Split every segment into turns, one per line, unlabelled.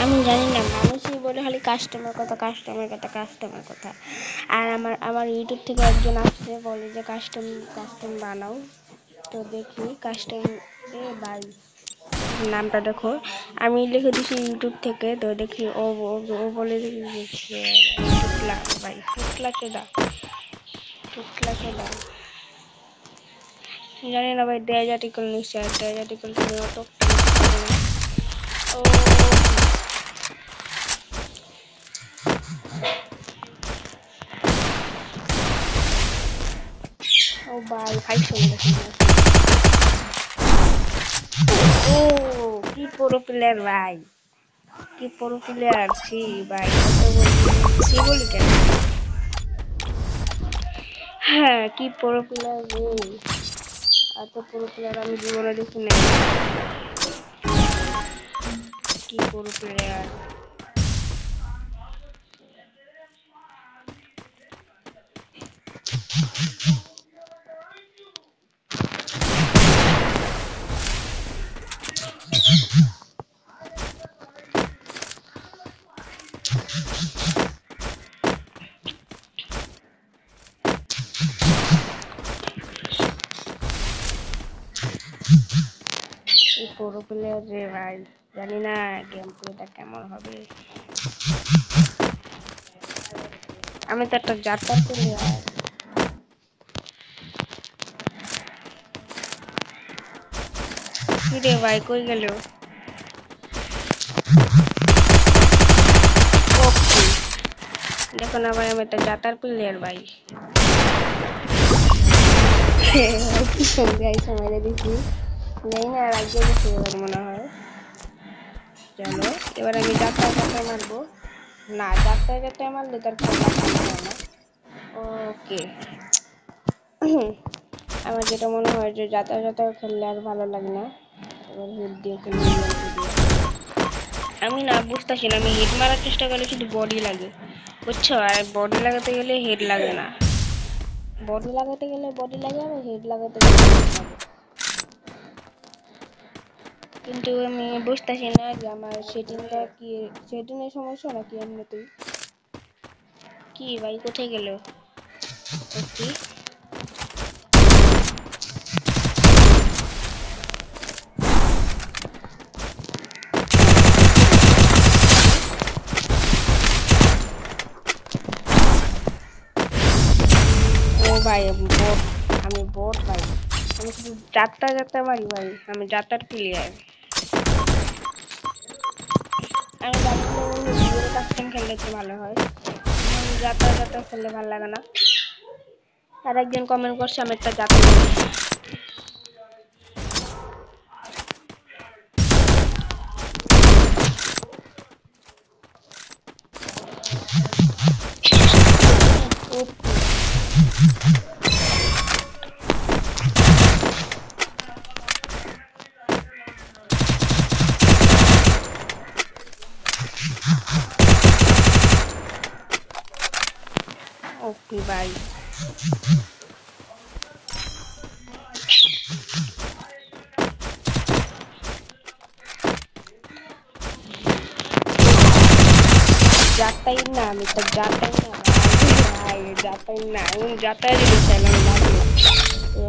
আমি জানি না, মানুষই বলে খালি কাস্টমার কথা কাস্টমার কথা কাস্টমার কথা। আর আমার ইউটিউব থেকে একজন আসছে, বলে যে কাস্টম কাস্টম বানাও। তো দেখি কাস্টম বাই নামটা দেখো, আমি লিখে দিছি ইউটিউব থেকে। তো দেখি ও ও ও বলে টুকলা ভাই, টুকলা চোদা, টুকলা চোদা। জানি না ভাই, দেয় আর্টিকেল নিচ্ছে, আর দেয় আর্টিকেলটা নেওয়া তো ও ও ভাই, ফাইট চলে ও কি প্রো প্লেয়ার ভাই, কি প্রো প্লেয়ার ছি ভাই, কি বলি কেন। হ্যাঁ, কি প্রো প্লেয়ার রে, এত প্রো প্লেয়ার আমি জীবনে দেখি নাই। কি প্রো প্লেয়ার, কি প্রো প্লেয়ার রে ভাই। জানি না গেম প্লেটা কেমন হবে। আমি তো একটা জাতার প্লেয়ার। কি রে ভাই, কই গেল। ওকে, দেখো না ভাই, আমি একটা জাতার প্লেয়ার ভাই। কি সঙ্গে আইসা মেরে দিছি, নেই না রাজ্য গেছি এবার মনে হয়। চলো এবার আমি যাত্রা যাত্রা মারবো। না, যাত্রা যাত্রা মারলে তার কোনো লাভ হয় না। ওকে, আমার যেটা মনে হয় যে যাত্রা যাত্রা খেললে আর ভালো লাগে না। এবার হেড দিয়ে খেলতে দিয়ে আমি না বুঝতেছি না, আমি হেড মারার চেষ্টা করলে শুধু বডি লাগে, বুঝছো, আর বডি লাগাতে গেলে হেড লাগে না। বডি লাগাতে গেলে বডি লাগে, আর হেড লাগাতে গেলে হেড লাগে। কিন্তু আমি বুঝতেছি না যে আমার সেটিংটা কি, সেটিংয়ের সমস্যা নাকি এমনিতেই। কি ভাই, কোথায় গেল। ওকে, ও ভাই বোট, আমি বোট ভাই, আমি শুধু যাত্রা যাত্রা মারি ভাই, আমি যাত্রার প্লেয়ার। আমি ভাবছিলাম ভিডিওর কাস্টম খেললে একটু ভালো হয়, যাত্রা যাত্রা খেললে ভালো লাগে না। আর একজন কমেন্ট করছে আমি একটা যাত্রা। ওকে ভাই, যাত্রাই না, আমি তো যাত্রাই না ভাই, যাত্রাই না, আমি যাত্রাই দিতে চাইলাম না। তো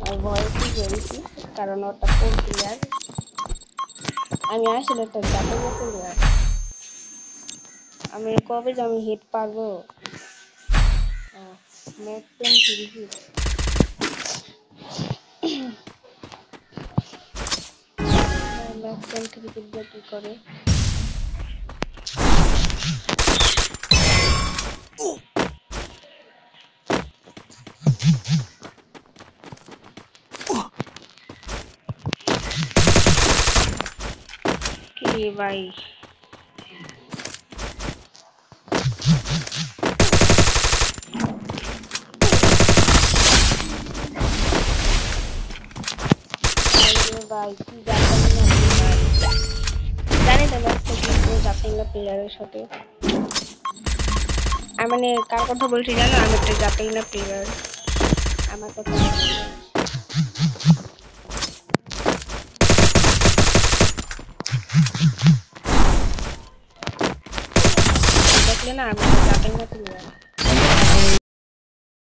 আমি ভয়টি করেছি, কারণ ওটা কোন প্লেয়ার, আমি আসলে একটা যাত্রা প্লেয়ার। আমি কবে যে আমি হিট পারবো। ম্যাক 10 হিট, ম্যাক 10 হিট দিয়ে কি করে। কি ভাই, ভাই কি জানি তো ম্যাচটা কিন্তু জাপানিলা প্লেয়ারের সাথে। আমি মানে কার কথা বলছি জানো, আমি একটা জাপানিলা প্লেয়ার, আমার কথা থাকলে না আমি জাতের মতো নিয়ে আসবো।